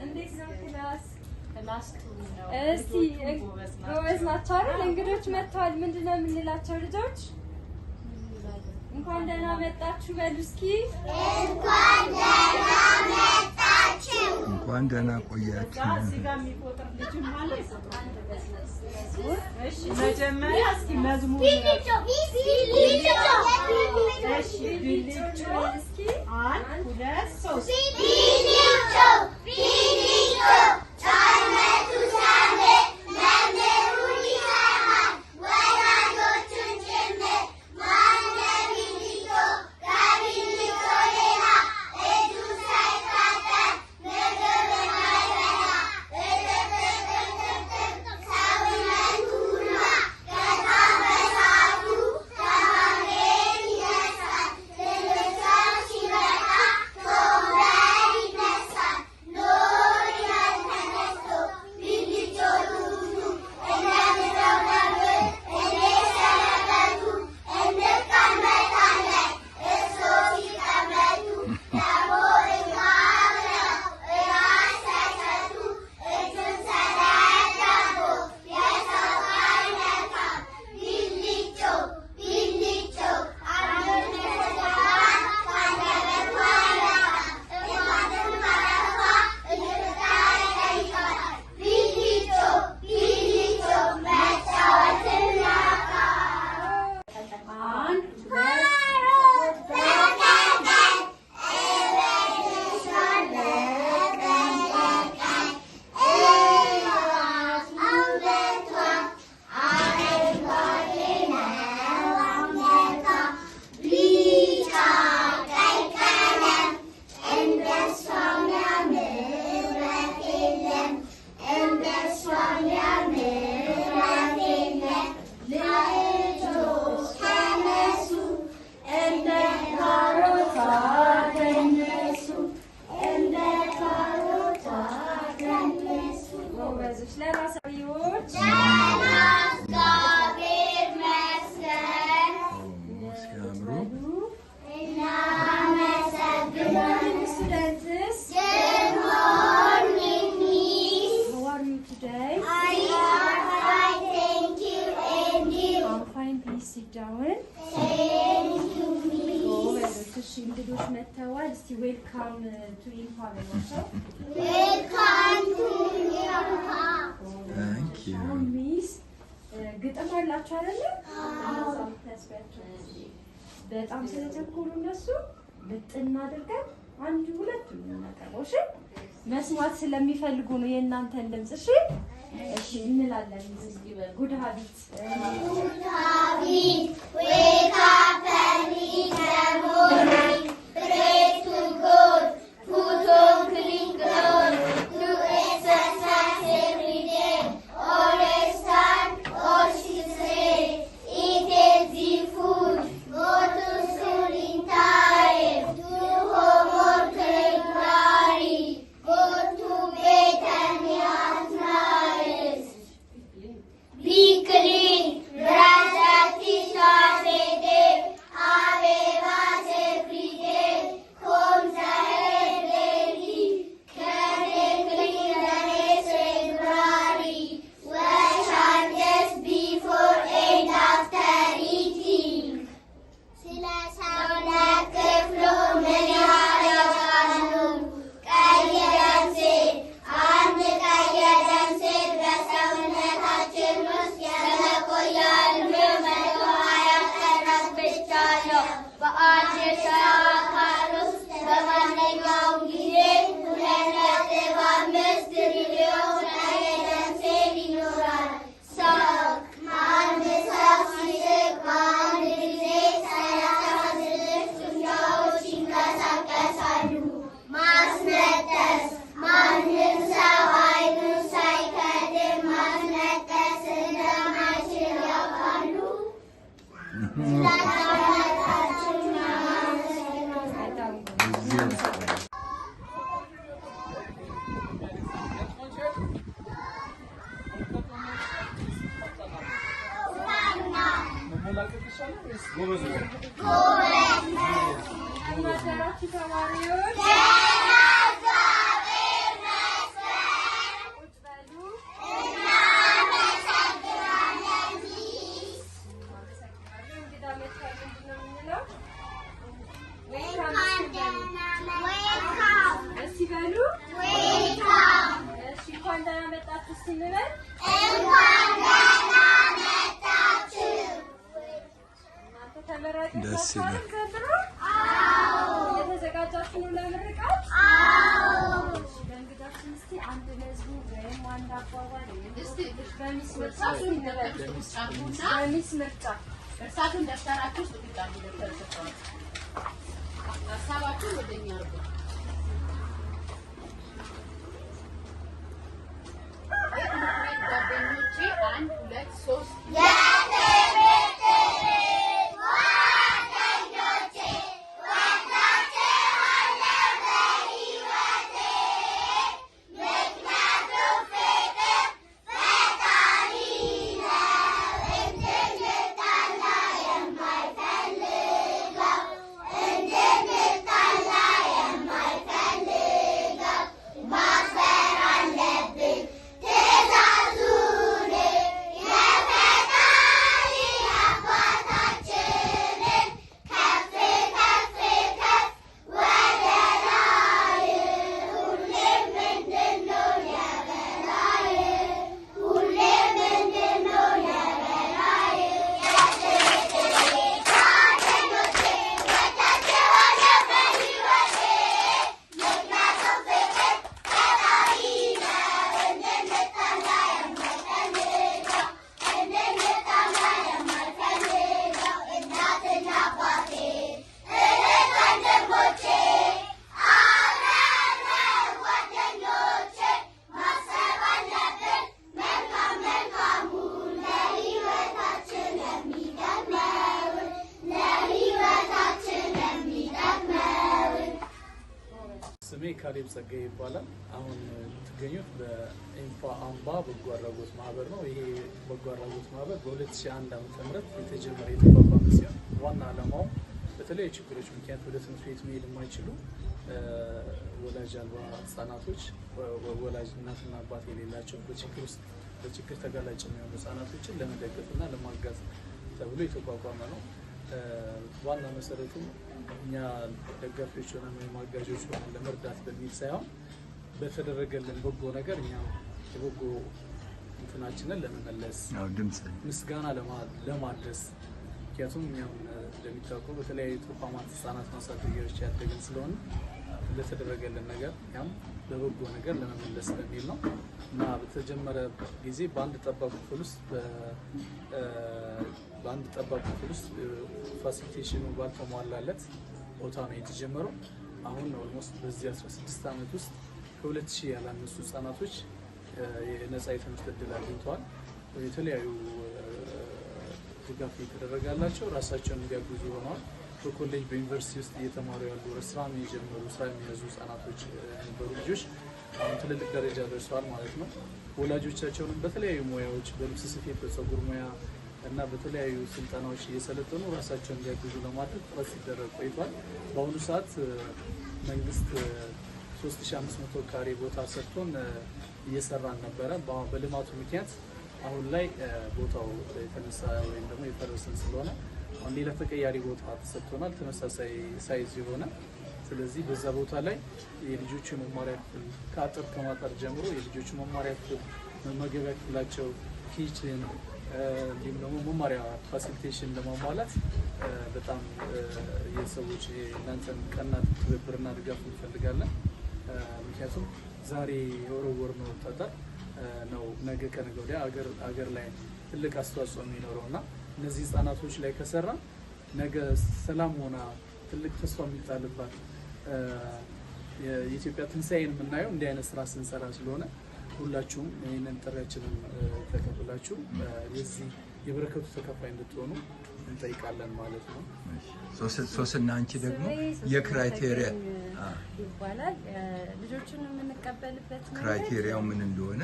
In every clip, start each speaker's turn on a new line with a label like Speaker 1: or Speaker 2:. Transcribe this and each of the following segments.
Speaker 1: እንዴት ነው ክላስ? እስቲ ጎበዝ ናቸው አይደል? እንግዶች መጥተዋል። ምንድነው የምንላቸው ልጆች? እንኳን ደህና መጣችሁ በሉ እስኪ። እንኳን ደህና መጣችሁ።
Speaker 2: እንኳን ደህና ቆያችሁ።
Speaker 3: እዚህ ጋር የሚቆጥር ልጅም አለ ይቆጥራል። እሺ መጀመሪያ እስኪ መዝሙር
Speaker 1: ቢልጮ
Speaker 3: እሺ ቢልጮ እስኪ 1 2 3
Speaker 1: ቢልጮ ጫመቱ ሳለ መምህሩን ይሰማል ወላጆቹን ጭምር ማነ ቢልጮ ከቢልጮ ሌላ እጁ ሳይታጠብ ምግብ የማይበላ ሰውነቱ ሁላ ከታበሳቱ ከሐሜት ይነሳል ትልቅ ሰው ሲመጣ ከወንበር ይነሳል ኖር ይላል ተነስቶ ቢልጮ ቱቱ እንደምነው ነብር እኔ ሰነበቱ እንቀመጣለን እርሶ ሲቀመጡ ደግሞ እኛ አብረው እራት ሳይሰጡ እጁን ሰላዳቦ የሰው አይነካም ቢልጮ አንዱን ተሰጥቷል ካንደበቱ አይወጣም ጥፋትን ባጠፋ ይቅርታ ይጠይቃል ቢልጮ መጫወትን ያውቃል።
Speaker 3: 1
Speaker 1: ጎበዞች ለራሳዮች
Speaker 2: ሲያምሩ
Speaker 1: students
Speaker 4: Good morning, Miss.
Speaker 1: how are you today?
Speaker 4: I am fine, thank you, and you?
Speaker 1: I'm fine, please sit down.
Speaker 4: Thank you, Miss.
Speaker 1: ጎበዞች እሺ እንግዶች መጥተዋል እስቲ ዌልካም ቱ ኢንፋ በሏቸው
Speaker 4: Welcome to India.
Speaker 2: ታንክ ዩ
Speaker 1: ሚስ ግጥም አላችሁ አይደለ? እነዛም ተስፋቸው በጣም ስለቸኮሉ እነሱ ብጥና አድርገን አንድ ሁለቱን እናቀርበው እሺ መስማት ስለሚፈልጉ ነው የእናንተን ድምጽ እሺ እሺ እንላለን እስኪ ጉድ ሀቢት
Speaker 4: Good habit. Wake up early in the morning. Pray to God. Put on clean clothes. Do exercise every day. Always stand or sit straight. Eat healthy food. Go to school in time. Do homework regularly. Go to bed and at night. Be clean, brush your teeth twice a day, have a bath every day, comb the hair daily, clean the nails regularly, wash hands just before and after eating. ስለ ሰውነት ክፍሉ ምን ያደርጋሉ? ቀይ ደም ሴል አንድ ቀይ ደም ሴል በሰውነታችን ውስጥ የመቆያ ዕድሜው 120 ቀናት ብቻ ነው። በአንድ ሰው አካል ውስጥ በማንኛውም ጊዜ 2.5 ትሪሊዮን ቀይ ደም ሴል ይኖራል። አንድ ሰው ሲስቅ በአንድ ጊዜ 36 ጡንቻዎች ይንቀሳቀሳሉ። ማስነጠስ ማንም ሰው አይኑን ሳይከድን ማስነጠስ እንደማይችል ያውቃሉ? ስለታመጣችሁ
Speaker 1: እናደራችሁ ተማሪዎች
Speaker 4: እናመሰግናለን።
Speaker 1: እሺ እንኳን ደህና መጣችሁ ስንበል እናንተ ተመራቂዎች
Speaker 2: ደስ ይላል።
Speaker 1: ዘንድሮ የተዘጋጃችሁ ነው ለምርቃት? እሺ በእንግዳችን እስቲ አንድ መዝሙር ወይም አንድ አባባል በሚስ ምርጫ ስንበል በሚስ ምርጫ
Speaker 3: እርሳቱን ደፍተራችሁ ውስጥ ቁጫሉ ደፍተራችሁ ሀሳባችሁ ወደኛ አርጉ። ጓደኞቼ 1 2 3
Speaker 5: ስሜ ካሌብ ጸጋዬ ይባላል። አሁን የምትገኙት በኢንፋ አምባ በጎ አድራጎት ማህበር ነው። ይሄ በጎ አድራጎት ማህበር በ2001 ዓ.ም የተጀመረ የተቋቋመ ሲሆን ዋና ዓላማው በተለያዩ ችግሮች ምክንያት ወደ ትምህርት ቤት መሄድ የማይችሉ ወላጅ አልባ ህጻናቶች፣ ወላጅ እናትና አባት የሌላቸው በችግር ተጋላጭ የሚሆኑ ህጻናቶችን ለመደገፍና ለማገዝ ተብሎ የተቋቋመ ነው። ዋና መሰረቱ እኛ ደጋፊዎች ሆነን ወይም አጋዦች ሆነን ለመርዳት በሚል ሳይሆን በተደረገልን በጎ ነገር እኛ የበጎ እንትናችንን ለመመለስ ምስጋና ለማድረስ ምክንያቱም እኛም እንደሚታወቀው በተለያዩ ተቋማት ህጻናት ማሳደጊያዎች ያደግን ስለሆነ ለተደረገልን ነገር ያም በበጎ ነገር ለመመለስ በሚል ነው እና በተጀመረ ጊዜ በአንድ ጠባብ ክፍል ውስጥ ፋሲሊቴሽኑ ባልተሟላለት ቦታ ነው የተጀመረው። አሁን ኦልሞስት በዚህ 16 ዓመት ውስጥ ከ2000 ያላነሱ ህጻናቶች የነጻ የትምህርት እድል አግኝተዋል። የተለያዩ ድጋፍ የተደረጋላቸው ራሳቸውን እንዲያግዙ ሆነዋል። በኮሌጅ በዩኒቨርሲቲ ውስጥ እየተማሩ ያሉ ስራ የጀመሩ ስራ የሚያዙ ህጻናቶች የነበሩ ልጆች አሁን ትልልቅ ደረጃ ደርሰዋል ማለት ነው። ወላጆቻቸውን በተለያዩ ሙያዎች በልብስ ስፌት፣ በፀጉር ሙያ እና በተለያዩ ስልጠናዎች እየሰለጠኑ ራሳቸውን እንዲያግዙ ለማድረግ ጥረት ሲደረግ ቆይቷል። በአሁኑ ሰዓት መንግስት 3500 ካሬ ቦታ ሰጥቶን እየሰራን ነበረ። በልማቱ ምክንያት አሁን ላይ ቦታው የተነሳ ወይም ደግሞ የፈረሰን ስለሆነ አሁን ሌላ ተቀያሪ ቦታ ተሰጥቶናል፣ ተመሳሳይ ሳይዝ የሆነ። ስለዚህ በዛ ቦታ ላይ የልጆቹ መማሪያ ክፍል ከአጥር ከማጠር ጀምሮ የልጆቹ መማሪያ ክፍል፣ መመገቢያ ክፍላቸው፣ ኪችን እንዲሁም ደግሞ መማሪያ ፋሲሊቴሽን ለማሟላት በጣም የሰዎች እናንተን ቀና ትብብርና ድጋፍ እንፈልጋለን። ምክንያቱም ዛሬ የወረወርነው ጠጠር ነው ነገ ከነገ ወዲያ አገር ላይ ትልቅ አስተዋጽኦ የሚኖረው እና እነዚህ ህጻናቶች ላይ ከሰራ ነገ ሰላም ሆና ትልቅ ተስፋ የሚጣልባት የኢትዮጵያ ትንሣኤን የምናየው እንዲህ አይነት ስራ ስንሰራ ስለሆነ ሁላችሁም ይህንን ጥሪያችንን ተቀብላችሁ የዚህ የበረከቱ ተካፋይ እንድትሆኑ እንጠይቃለን ማለት ነው።
Speaker 2: ሶስና አንቺ ደግሞ የክራይቴሪያ
Speaker 1: ይባላል ልጆችን የምንቀበልበት
Speaker 2: ክራይቴሪያው ምን እንደሆነ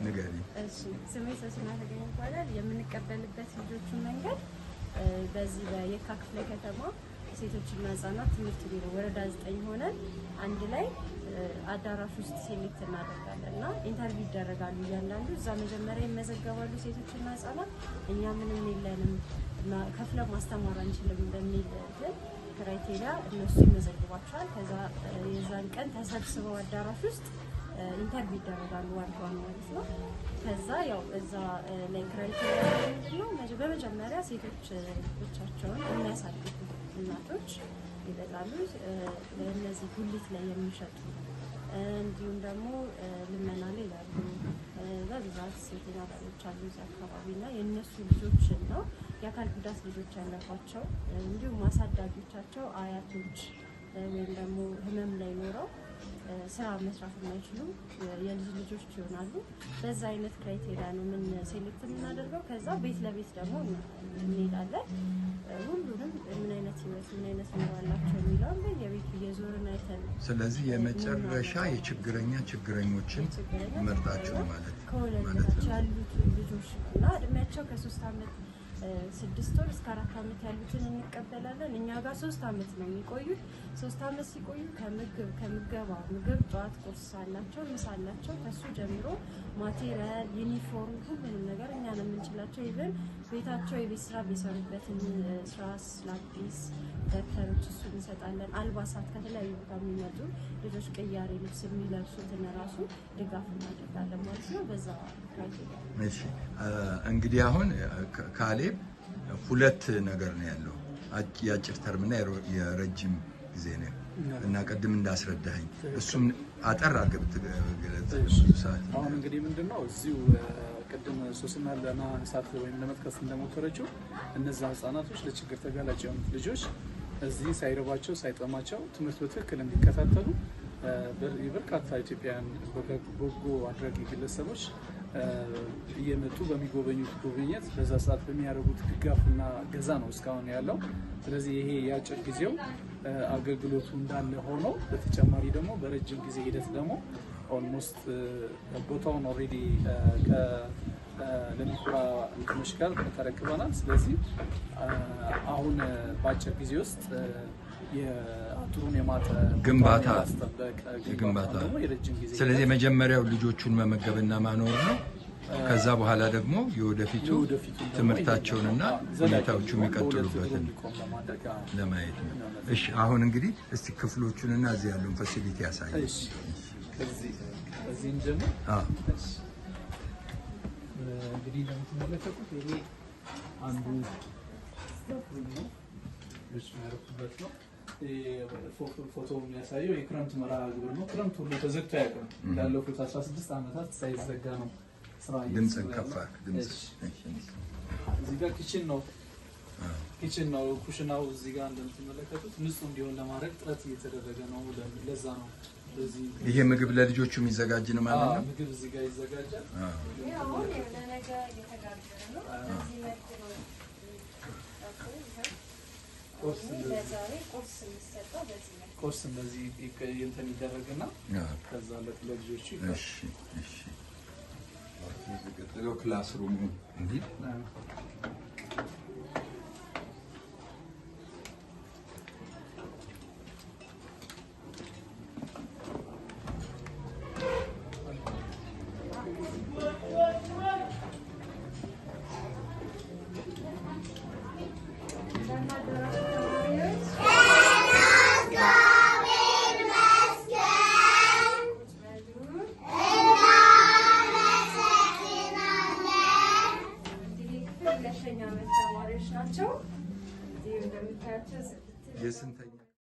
Speaker 2: ንገሪ።
Speaker 1: እሺ ስሜ ሶስና ተገኝ ይባላል። የምንቀበልበት ልጆችን መንገድ በዚህ በየካ ክፍለ ከተማ ሴቶችና ህጻናት ትምህርት ቢሮ ወረዳ 9 ሆነን አንድ ላይ አዳራሽ ውስጥ ሴሌክት እናደርጋለን እና ኢንተርቪው ይደረጋሉ። እያንዳንዱ እዛ መጀመሪያ ይመዘገባሉ ሴቶችና ህጻናት። እኛ ምንም የለንም ከፍለ ማስተማር አንችልም በሚል ክራይቴሪያ እነሱ ይመዘግባቸዋል። ከዛ የዛን ቀን ተሰብስበው አዳራሽ ውስጥ ኢንተርቪው ይደረጋሉ ዋን ማለት ነው። ከዛ ያው እዛ ላይ ክራይቴሪያ ምንድነው በመጀመሪያ ሴቶች ልጆቻቸውን የሚያሳድጉ እናቶች ይበጣሉ። ለእነዚህ ጉሊት ላይ የሚሸጡ እንዲሁም ደግሞ ልመና ላይ ያሉ በብዛት ሴተኛ አዳሪዎች አሉ እዚህ አካባቢ እና የእነሱ ልጆችን ነው የአካል ጉዳት ልጆች ያለባቸው እንዲሁም ማሳዳጊዎቻቸው አያቶች ወይም ደግሞ ህመም ላይ ኖረው ስራ መስራት የማይችሉ የልጅ ልጆች ይሆናሉ። በዛ አይነት ክራይቴሪያ ነው ምን ሴሌክት የምናደርገው። ከዛ ቤት ለቤት ደግሞ እንሄዳለን። ሁሉንም ምን አይነት ህይወት ምን አይነት ኑሮ አላቸው የሚለውን በየቤቱ እየዞርን አይተን
Speaker 2: ስለዚህ የመጨረሻ ችግረኞችን መርጣችሁ ማለት
Speaker 1: ከወለዳቸው ያሉት ልጆች እና እድሜያቸው ከ3 ዓመት 6 ወር እስከ 4 ዓመት ያሉትን እንቀበላለን። እኛ ጋር 3 ዓመት ነው የሚቆዩት። 3 ዓመት ሲቆዩ ከምገባ ምግብ ጠዋት ቁርስ አላቸው፣ ምሳ አላቸው። ከሱ ጀምሮ ማቴሪያል፣ ዩኒፎርም ሁሉንም ነገር እኛ ነው የምንችላቸው። ኢቨን ቤታቸው የቤት ስራ ቢሰሩበትን ስራስ፣ ላጲስ፣ ደብተሮች እሱ እንሰጣለን። አልባሳት ከተለያዩ ቦታ የሚመጡ ልጆች ቅያሬ ልብስ የሚለብሱትን ራሱ ድጋፍ እናደርጋለን ማለት ነው። በዛ ክራይቴሪያ
Speaker 2: እሺ። እንግዲህ አሁን ካሌብ 2 ነገር ነው ያለው፣ የአጭር ተርምና የረጅም ጊዜ ነው እና ቅድም እንዳስረዳኸኝ እሱም አጠር አድርገህ
Speaker 5: አሁን እንግዲህ ምንድነው እዚሁ ቅድም ሶስና ለማንሳት ወይም ለመጥቀስ እንደሞከረችው እነዛ ህፃናቶች ለችግር ተጋላጭ የሆኑት ልጆች እዚህ ሳይረባቸው ሳይጠማቸው ትምህርት በትክክል እንዲከታተሉ በርካታ ኢትዮጵያውያን በጎ አድራጊ ግለሰቦች እየመጡ በሚጎበኙት ጉብኝት በዛ ሰዓት በሚያደርጉት ድጋፍና ገዛ ነው እስካሁን ያለው። ስለዚህ ይሄ የአጭር ጊዜው አገልግሎቱ እንዳለ ሆኖ በተጨማሪ ደግሞ በረጅም ጊዜ ሂደት ደግሞ ኦልሞስት ቦታውን ኦልሬዲ ለሚኩራ እንትኖች ጋር ተረክበናል። ስለዚህ አሁን በአጭር ጊዜ ውስጥ የአጥሩን
Speaker 2: ግንባታ
Speaker 5: ደግሞ የረጅም ጊዜ
Speaker 2: ስለዚህ የመጀመሪያው ልጆቹን መመገብና ማኖር ነው። ከዛ በኋላ ደግሞ የወደፊቱ ትምህርታቸውንና ሁኔታዎቹ የሚቀጥሉበትን ለማየት ነው። እሺ አሁን እንግዲህ እስቲ ክፍሎቹንና እዚህ ያለውን ፋሲሊቲ ያሳያል።
Speaker 5: እሺ ከዚህ እንጀምር። እንግዲህ እንደምትመለከቱት ይሄ አንዱ ልጅ የሚያረፉበት ነው። ፎቶ የሚያሳየው የክረምት መርሃ ግብር ነው። ክረምት ሁሉ ተዘግቶ አያውቅም። ላለፉት 16 ዓመታት ሳይዘጋ ነው ስራ
Speaker 2: ድምፅን ከፍ ድምፅ።
Speaker 5: እዚህ ጋር ኪችን ነው። ኩሽናው እዚህ ጋር እንደምትመለከቱት ንጹህ እንዲሆን ለማድረግ ጥረት እየተደረገ ነው። ለዛ ነው
Speaker 2: ይሄ ምግብ ለልጆቹ የሚዘጋጅ ነው ማለት ነው።
Speaker 5: ምግብ እዚህ ጋር ይዘጋጃል።
Speaker 1: አሁን ለነገ እየተጋገረ ነው። እዚህ መልኩ ነው
Speaker 5: ቁርስ እንደዚህ እንትን ይደረግና ከዛ ለልጆቹ
Speaker 2: እሺ እሺ ቀጥሎ ክላስሩሙ እንዴ
Speaker 1: ተማሪዎች ናቸው። እዚህ እንደምታያቸው
Speaker 2: የስንተኛ